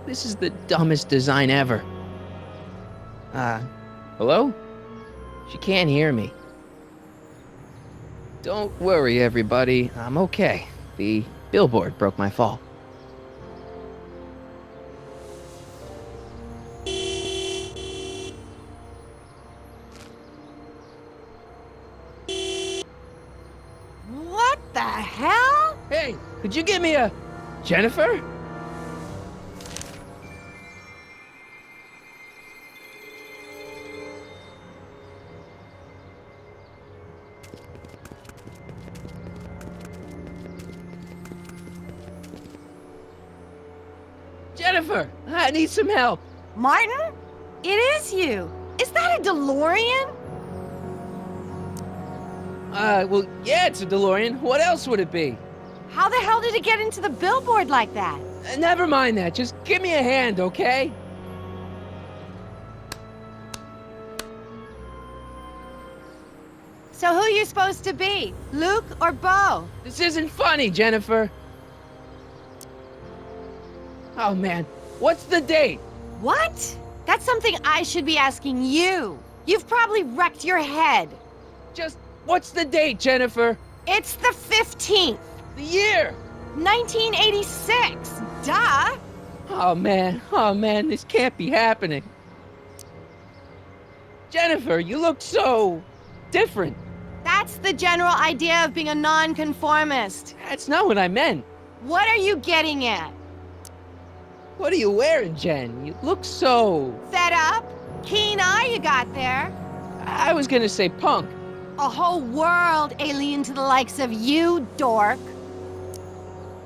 This is the dumbest design ever. Hello? She can't hear me. Don't worry, everybody. I'm okay. The billboard broke my fall. What the hell? Hey, could you give me a... Jennifer? Jennifer, I need some help. Martin? It is you. Is that a DeLorean? Well, yeah, it's a DeLorean. What else would it be? How the hell did it get into the billboard like that? Never mind that. Just give me a hand, okay? So who you supposed to be? Luke or Bo? This isn't funny, Jennifer. Oh, man. What's the date? What? That's something I should be asking you. You've probably wrecked your head. Just, what's the date, Jennifer? It's the 15th, The year! 1986. Duh. Oh, man, this can't be happening. Jennifer, you look so... different. That's the general idea of being a nonconformist. That's not what I meant. What are you getting at? What are you wearing, Jen? You look so... Fed up? Keen eye you got there. I was gonna say punk. A whole world alien to the likes of you, dork.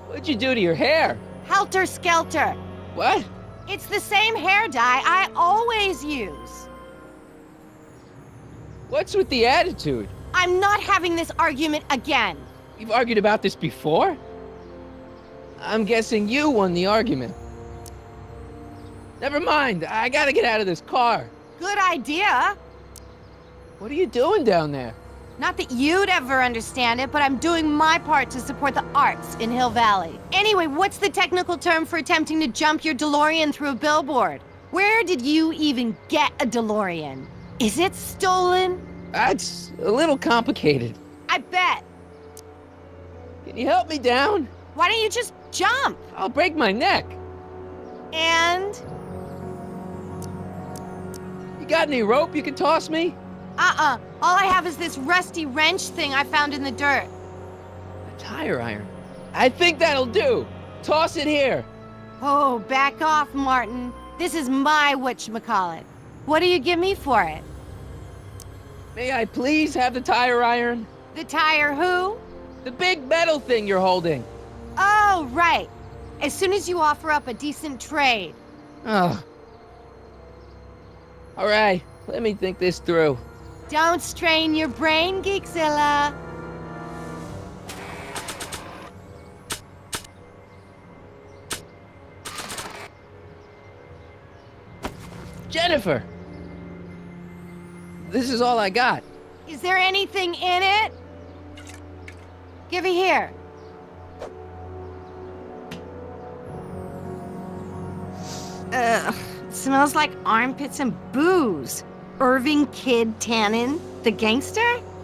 What'd you do to your hair? Helter skelter. What? It's the same hair dye I always use. What's with the attitude? I'm not having this argument again. We've argued about this before? I'm guessing you won the argument. Never mind, I gotta get out of this car. Good idea. What are you doing down there? Not that you'd ever understand it, but I'm doing my part to support the arts in Hill Valley. Anyway, what's the technical term for attempting to jump your DeLorean through a billboard? Where did you even get a DeLorean? Is it stolen? That's a little complicated. I bet. Can you help me down? Why don't you just jump? I'll break my neck. And? You got any rope you can toss me? All I have is this rusty wrench thing I found in the dirt. A tire iron. I think that'll do. Toss it here. Oh, back off, Martin. This is my whatchamacallit. What do you give me for it? May I please have the tire iron? The tire who? The big metal thing you're holding. Oh, right. As soon as you offer up a decent trade. Oh. All right, let me think this through. Don't strain your brain, Geekzilla. Jennifer! This is all I got. Is there anything in it? Give it here. Ugh, it smells like armpits and booze. Irving Kid Tannen, the gangster?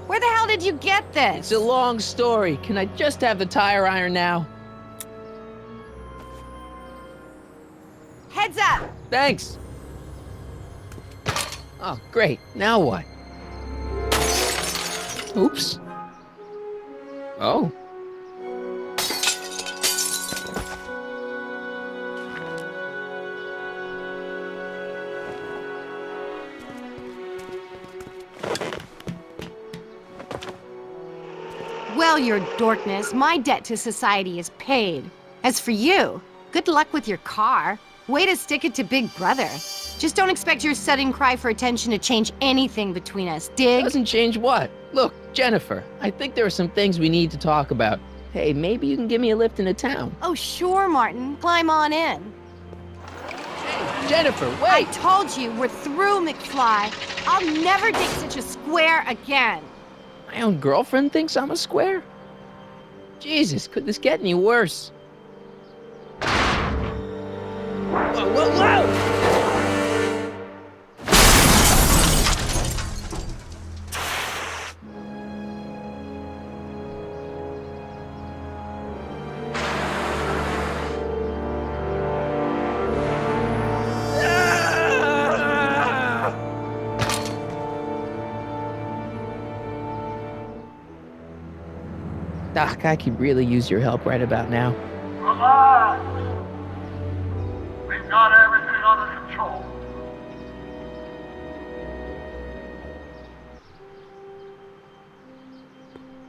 Where the hell did you get this? It's a long story. Can I just have the tire iron now? Heads up! Thanks. Oh, great. Now what? Oops. Oh. Well, your dorkness, my debt to society is paid. As for you, good luck with your car. Way to stick it to Big Brother. Just don't expect your sudden cry for attention to change anything between us, dig? Doesn't change what? Look, Jennifer, I think there are some things we need to talk about. Hey, maybe you can give me a lift into town. Oh, sure, Martin. Climb on in. Hey, Jennifer, I wait! told you, we're through, McFly. I'll never date such a square again. My own girlfriend thinks I'm a square? Jesus, could this get any worse? Whoa, whoa, whoa! Doc, I could really use your help right about now. Relax. We've got everything under control.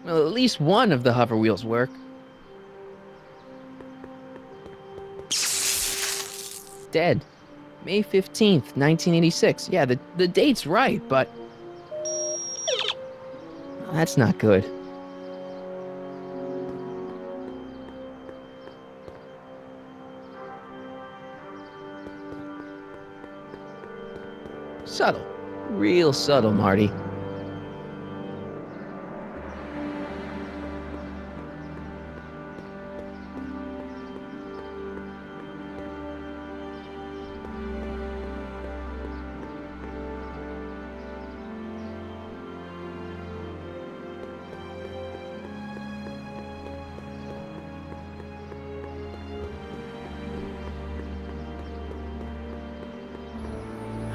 Well, at least one of the hover wheels work. Dead. May 15th, 1986. Yeah, the date's right, but... that's not good. Subtle. Real subtle, Marty.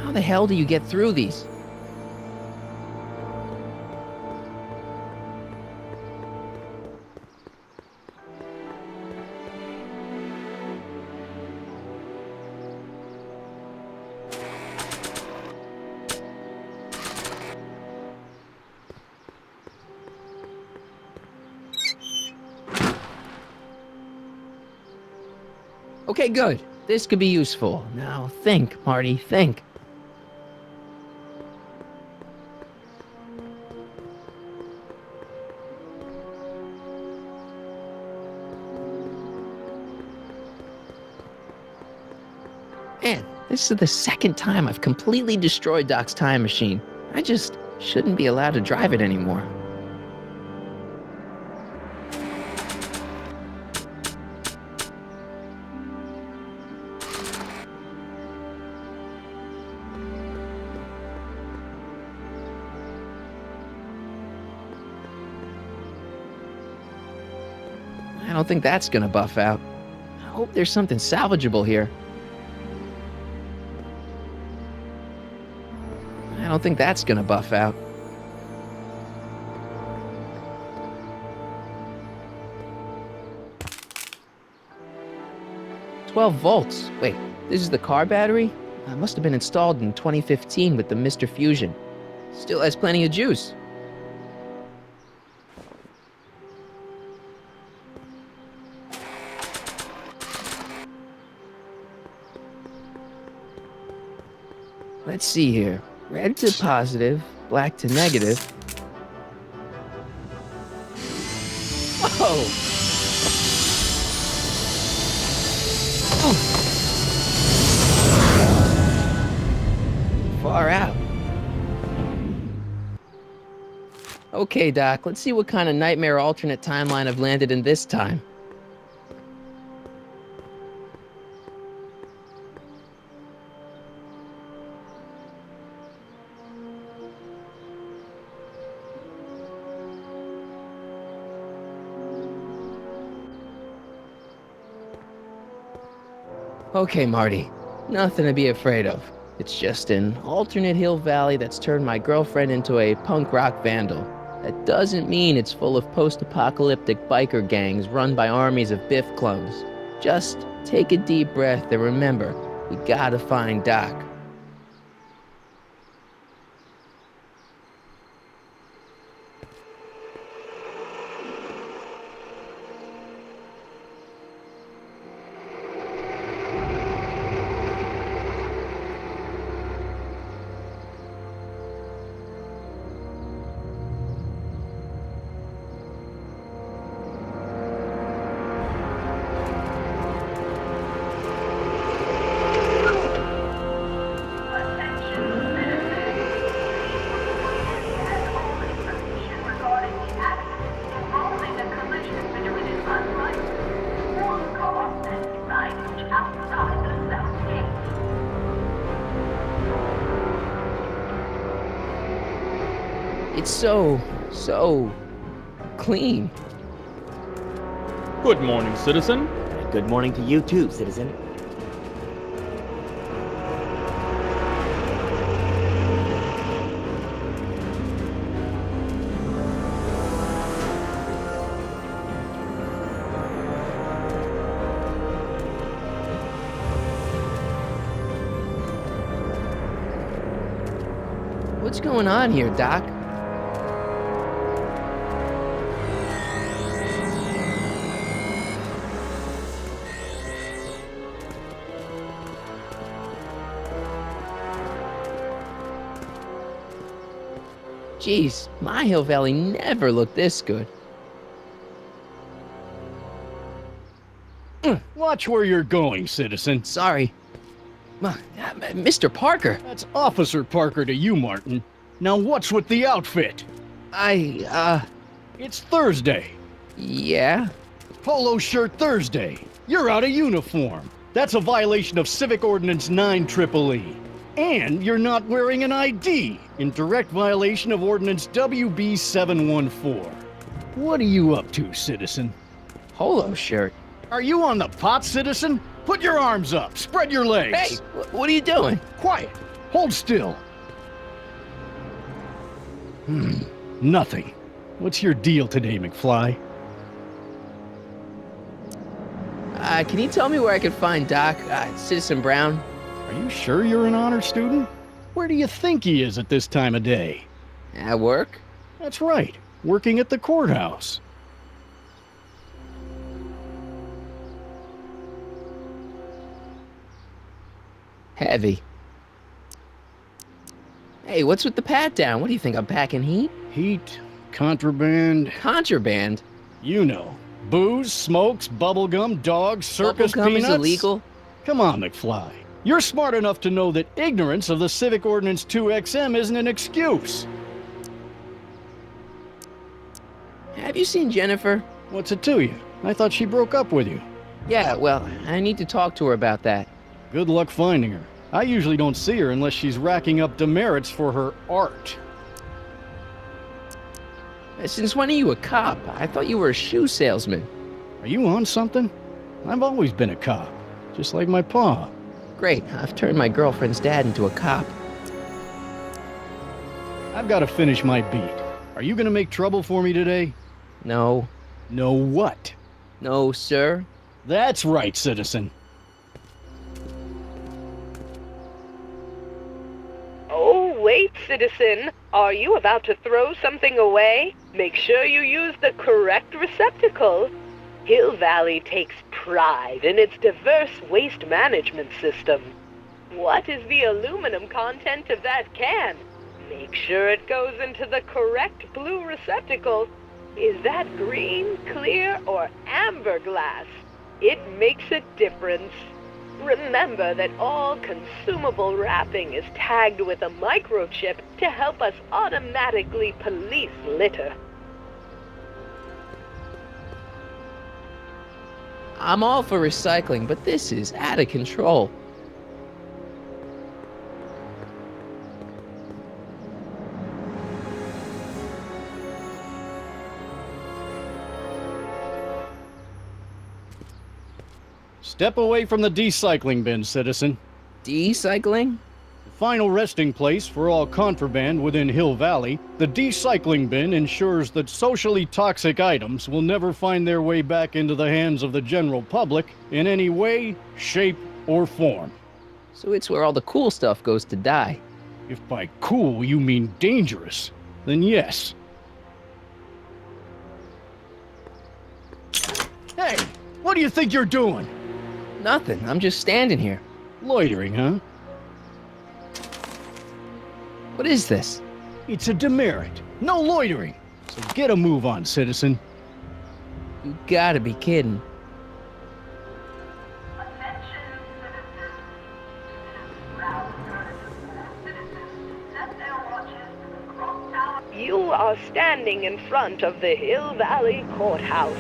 How the hell do you get through these? Okay, good. This could be useful. Now think, Marty, think. Man, this is the second time I've completely destroyed Doc's time machine. I just shouldn't be allowed to drive it anymore. I don't think that's gonna buff out. I hope there's something salvageable here. I don't think that's gonna buff out. $12 volts. Wait, this is the car battery? It must have been installed in 2015 with the Mr. Fusion. Still has plenty of juice. Let's see here. Red to positive, black to negative. Whoa! Far out. Okay, Doc, let's see what kind of nightmare alternate timeline I've landed in this time. Okay, Marty. Nothing to be afraid of. It's just an alternate hill valley that's turned my girlfriend into a punk rock vandal. That doesn't mean it's full of post-apocalyptic biker gangs run by armies of Biff clones. Just take a deep breath and remember, we gotta find Doc. It's so clean. Good morning, citizen. Good morning to you too, citizen. What's going on here, Doc? Jeez, my Hill Valley never looked this good. Watch where you're going, citizen. Sorry. Mr. Parker, That's Officer Parker to you, Martin. Now what's with the outfit? It's Thursday. Yeah? Polo shirt Thursday. You're out of uniform. That's a violation of Civic Ordinance 9EEE. And you're not wearing an ID, in direct violation of Ordinance WB 714. What are you up to, citizen? Polo shirt. Are you on the pot, citizen? Put your arms up. Spread your legs. Hey, what are you doing? Quiet. Hold still. Nothing. What's your deal today, McFly? Can you tell me where I can find Doc, Citizen Brown? Are you sure you're an honor student? Where do you think he is at this time of day? At work? That's right. Working at the courthouse. Heavy. Hey, what's with the pat down? What do you think, I'm packing heat? Heat, contraband, Contraband? you know. Booze, smokes, bubblegum, dogs, circus Bubblegum peanuts. is illegal? Come on, McFly. You're smart enough to know that ignorance of the Civic Ordinance 2XM isn't an excuse. Have you seen Jennifer? What's it to you? I thought she broke up with you. Yeah, well, I need to talk to her about that. Good luck finding her. I usually don't see her unless she's racking up demerits for her art. Since when are you a cop? I thought you were a shoe salesman. Are you on something? I've always been a cop, just like my pa. Great, I've turned my girlfriend's dad into a cop. I've got to finish my beat. Are you gonna make trouble for me today? No. No what? No, sir. That's right, citizen. Oh, wait, citizen. Are you about to throw something away? Make sure you use the correct receptacle. Hill Valley takes pride in its diverse waste management system. What is the aluminum content of that can? Make sure it goes into the correct blue receptacle. Is that green, clear, or amber glass? It makes a difference. Remember that all consumable wrapping is tagged with a microchip to help us automatically police litter. I'm all for recycling, but this is out of control. Step away from the decycling bin, citizen. Decycling? The final resting place for all contraband within Hill Valley, the decycling bin ensures that socially toxic items will never find their way back into the hands of the general public in any way, shape, or form. So it's where all the cool stuff goes to die. If by cool you mean dangerous, then yes. Hey, what do you think you're doing? Nothing, I'm just standing here. Loitering, huh? What is this? It's a demerit. No loitering. So get a move on, citizen. You gotta be kidding. Attention, citizens. Round citizens set their watches to the clock tower. You are standing in front of the Hill Valley Courthouse.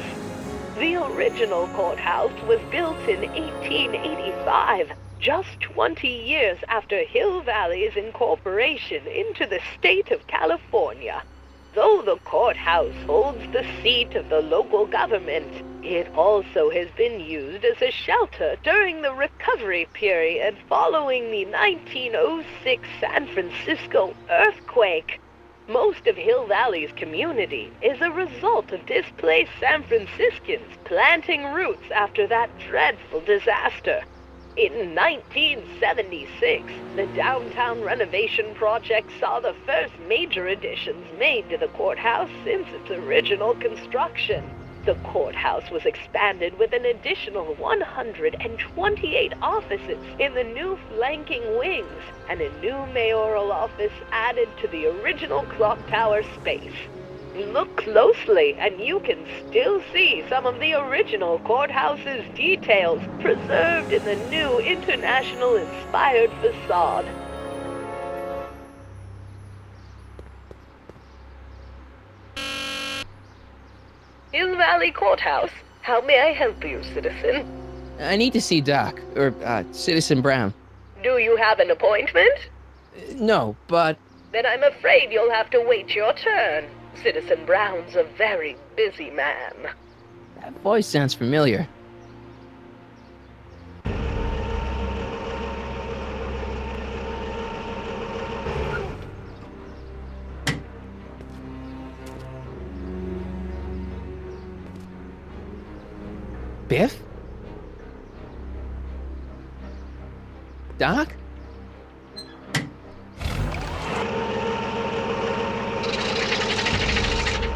The original courthouse was built in 1885, just 20 years after Hill Valley's incorporation into the state of California. Though the courthouse holds the seat of the local government, it also has been used as a shelter during the recovery period following the 1906 San Francisco earthquake. Most of Hill Valley's community is a result of displaced San Franciscans planting roots after that dreadful disaster. In 1976, the downtown renovation project saw the first major additions made to the courthouse since its original construction. The courthouse was expanded with an additional 128 offices in the new flanking wings, and a new mayoral office added to the original clock tower space. Look closely, and you can still see some of the original courthouse's details preserved in the new international-inspired facade. Hill Valley Courthouse. How may I help you, citizen? I need to see Doc, or Citizen Brown. Do you have an appointment? No, but Then I'm afraid you'll have to wait your turn. Citizen Brown's a very busy man. that voice sounds familiar. Biff? Doc?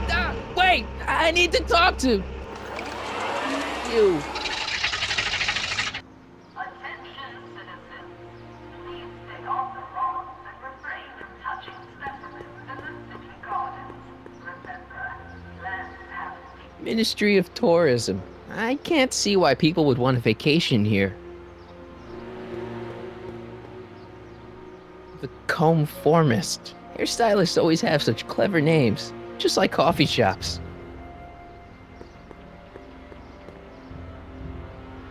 Doc, wait! I need to talk to you. Attention, citizens. Please stay off the lawns and refrain from touching specimens in the city gardens. Remember, plants have Ministry of Tourism. I can't see why people would want a vacation here. The Comb Formist. Hairstylists always have such clever names, just like coffee shops.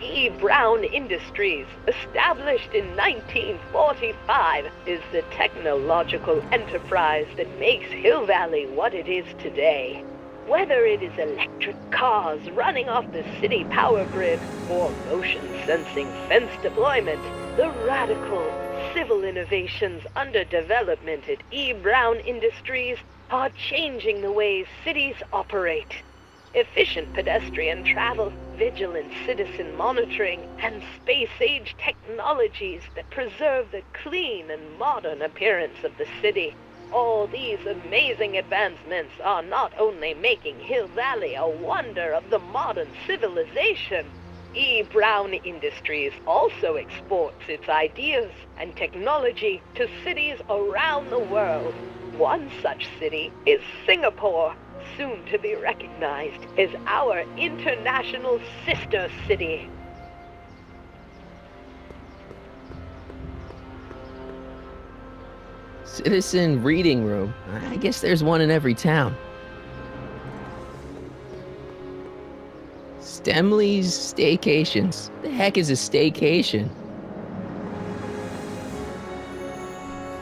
E. Brown Industries, established in 1945, is the technological enterprise that makes Hill Valley what it is today. Whether it is electric cars running off the city power grid or motion-sensing fence deployment, the radical civil innovations under development at E. Brown Industries are changing the ways cities operate. Efficient pedestrian travel, vigilant citizen monitoring, and space-age technologies that preserve the clean and modern appearance of the city. All these amazing advancements are not only making Hill Valley a wonder of the modern civilization. E. Brown Industries also exports its ideas and technology to cities around the world. One such city is Singapore, soon to be recognized as our international sister city. Citizen Reading Room. I guess there's one in every town. Stemley's Staycations. The heck is a staycation?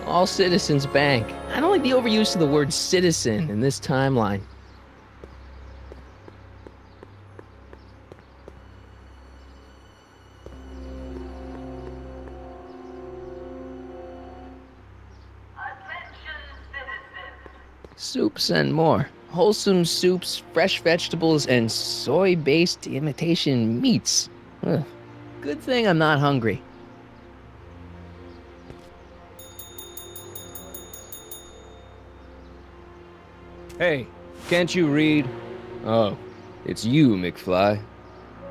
All Citizens Bank. I don't like the overuse of the word citizen in this timeline. attention, citizens. Soups and more. Wholesome soups, fresh vegetables, and soy-based imitation meats. Ugh. Good thing I'm not hungry. Hey, can't you read? Oh, it's you, McFly.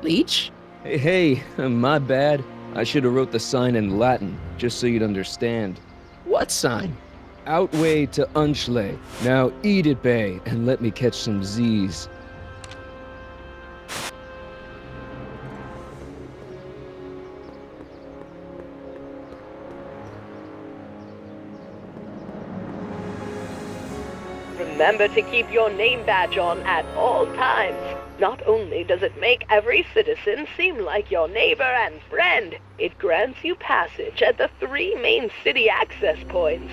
Leech? Hey, my bad. I should have wrote the sign in Latin, just so you'd understand. What sign? Outway to Unchley. Now eat it, Bay, and let me catch some Z's. Remember to keep your name badge on at all times. Not only does it make every citizen seem like your neighbor and friend, it grants you passage at the 3 main city access points.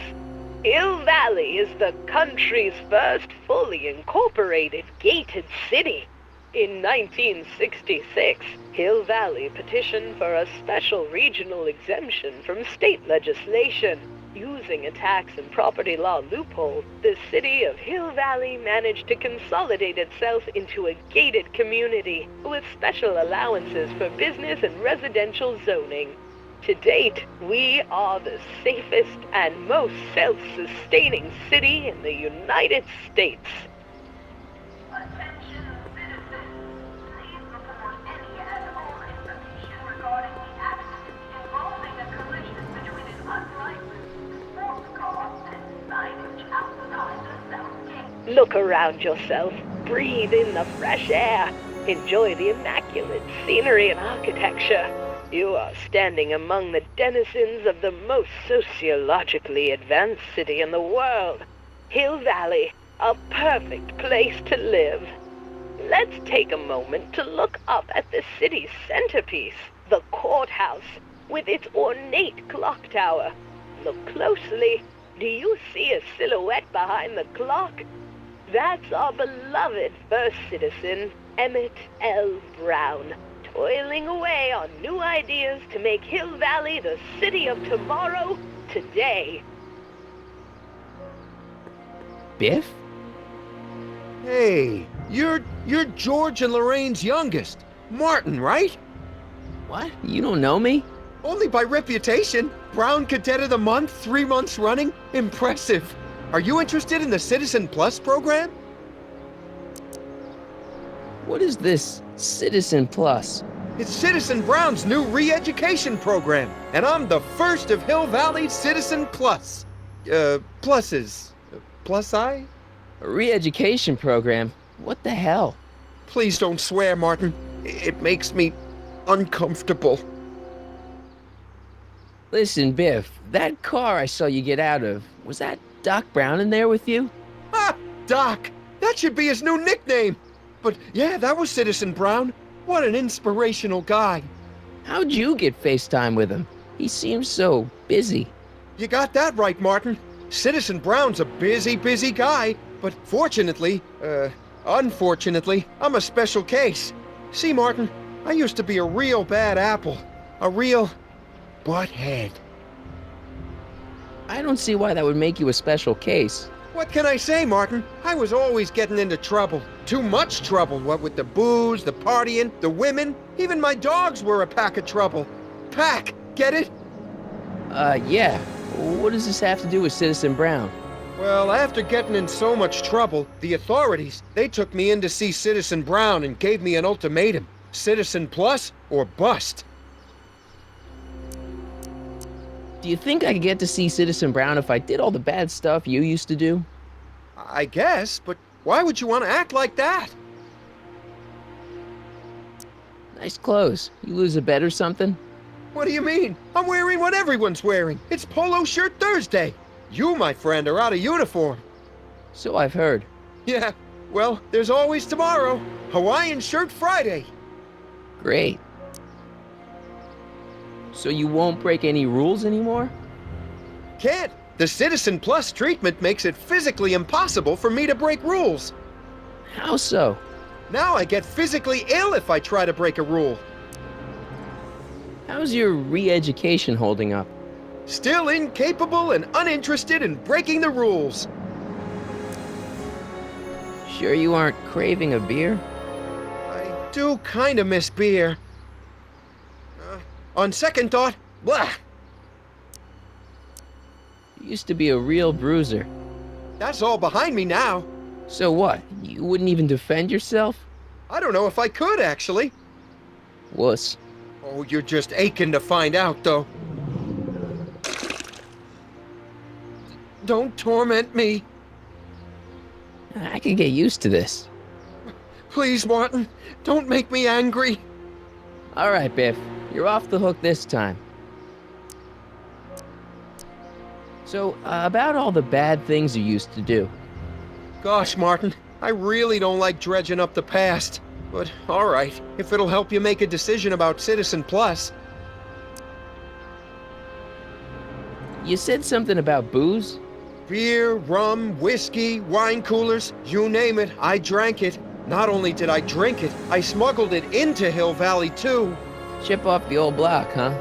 Hill Valley is the country's first fully incorporated gated city. In 1966, Hill Valley petitioned for a special regional exemption from state legislation. Using a tax and property law loophole, the city of Hill Valley managed to consolidate itself into a gated community with special allowances for business and residential zoning. To date, we are the safest and most self-sustaining city in the United States. Attention citizens, please report any and all information regarding the accident involving a collision between an unlicensed sports car and signage outside the south gate. Look around yourself, breathe in the fresh air, enjoy the immaculate scenery and architecture. You are standing among the denizens of the most sociologically advanced city in the world. Hill Valley, a perfect place to live. Let's take a moment to look up at the city's centerpiece, the courthouse, with its ornate clock tower. Look closely. Do you see a silhouette behind the clock? That's our beloved first citizen, Emmett L. Brown, toiling away on new ideas to make Hill Valley the city of tomorrow, today. Biff? Hey, you're George and Lorraine's youngest. Martin, right? What? You don't know me? Only by reputation. Brown Cadet of the Month, 3 months running. Impressive. Are you interested in the Citizen Plus program? What is this Citizen Plus? It's Citizen Brown's new re-education program, and I'm the first of Hill Valley's Citizen Plus. Pluses. Plus I? A re-education program? What the hell? Please don't swear, Martin. It makes me uncomfortable. Listen, Biff, that car I saw you get out of, was that Doc Brown in there with you? Ah, Doc! That should be his new nickname! But yeah, that was Citizen Brown. What an inspirational guy. How'd you get FaceTime with him? He seems so busy. You got that right, Martin. Citizen Brown's a busy guy, but unfortunately, I'm a special case. See, Martin, I used to be a real bad apple. A real butthead. I don't see why that would make you a special case. What can I say, Martin? I was always getting into trouble. Too much trouble, what with the booze, the partying, the women. Even my dogs were a pack of trouble. Pack, get it? Yeah. What does this have to do with Citizen Brown? Well, after getting in so much trouble, the authorities, they took me in to see Citizen Brown and gave me an ultimatum. Citizen Plus or bust. Do you think I could get to see Citizen Brown if I did all the bad stuff you used to do? I guess, but why would you want to act like that? Nice clothes. You lose a bet or something? What do you mean? I'm wearing what everyone's wearing. It's Polo Shirt Thursday. You, my friend, are out of uniform. So I've heard. Yeah, well, there's always tomorrow. Hawaiian Shirt Friday. Great. So you won't break any rules anymore? Can't. The Citizen Plus treatment makes it physically impossible for me to break rules. How so? Now I get physically ill if I try to break a rule. How's your re-education holding up? Still incapable and uninterested in breaking the rules. Sure you aren't craving a beer? I do kind of miss beer. On second thought, blah. You used to be a real bruiser. That's all behind me now. So what? You wouldn't even defend yourself? I don't know if I could, actually. Wuss. Oh, you're just aching to find out, though. Don't torment me. I could get used to this. Please, Martin, don't make me angry. All right, Biff. You're off the hook this time. So, about all the bad things you used to do. Gosh, Martin, I really don't like dredging up the past. But, all right, if it'll help you make a decision about Citizen Plus. You said something about booze? Beer, rum, whiskey, wine coolers, you name it, I drank it. Not only did I drink it, I smuggled it into Hill Valley too. Chip off the old block, huh?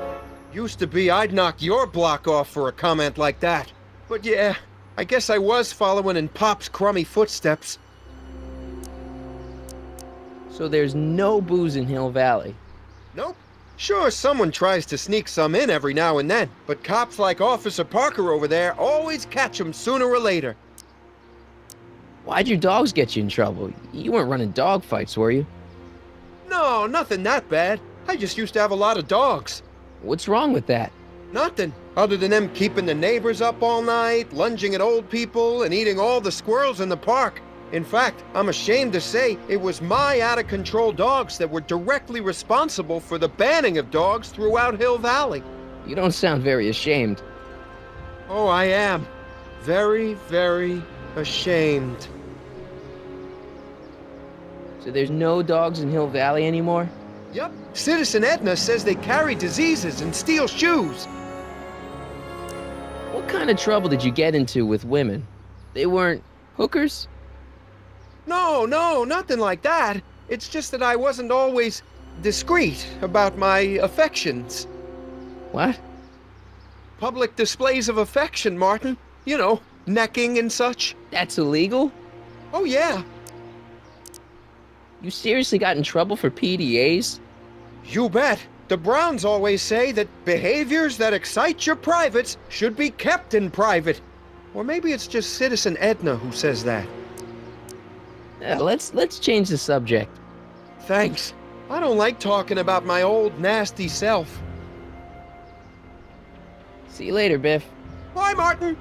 Used to be I'd knock your block off for a comment like that. But yeah, I guess I was following in Pop's crummy footsteps. So there's no booze in Hill Valley. Nope. Sure, someone tries to sneak some in every now and then, but cops like Officer Parker over there always catch 'em sooner or later. Why'd your dogs get you in trouble? You weren't running dog fights, were you? No, nothing that bad. I just used to have a lot of dogs. What's wrong with that? Nothing, other than them keeping the neighbors up all night, lunging at old people, and eating all the squirrels in the park. In fact, I'm ashamed to say it was my out-of-control dogs that were directly responsible for the banning of dogs throughout Hill Valley. You don't sound very ashamed. Oh, I am. Very, very ashamed. So there's no dogs in Hill Valley anymore? Yep, Citizen Edna says they carry diseases and steal shoes. What kind of trouble did you get into with women? They weren't hookers? No, nothing like that. It's just that I wasn't always discreet about my affections. What? Public displays of affection, Martin. You know, necking and such. That's illegal? Oh, yeah. You seriously got in trouble for PDAs? You bet. The Browns always say that behaviors that excite your privates should be kept in private. Or maybe it's just Citizen Edna who says that. Let's change the subject. Thanks. I don't like talking about my old nasty self. See you later, Biff. Bye, Martin.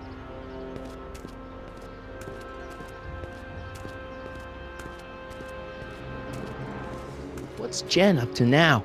What's Jen up to now?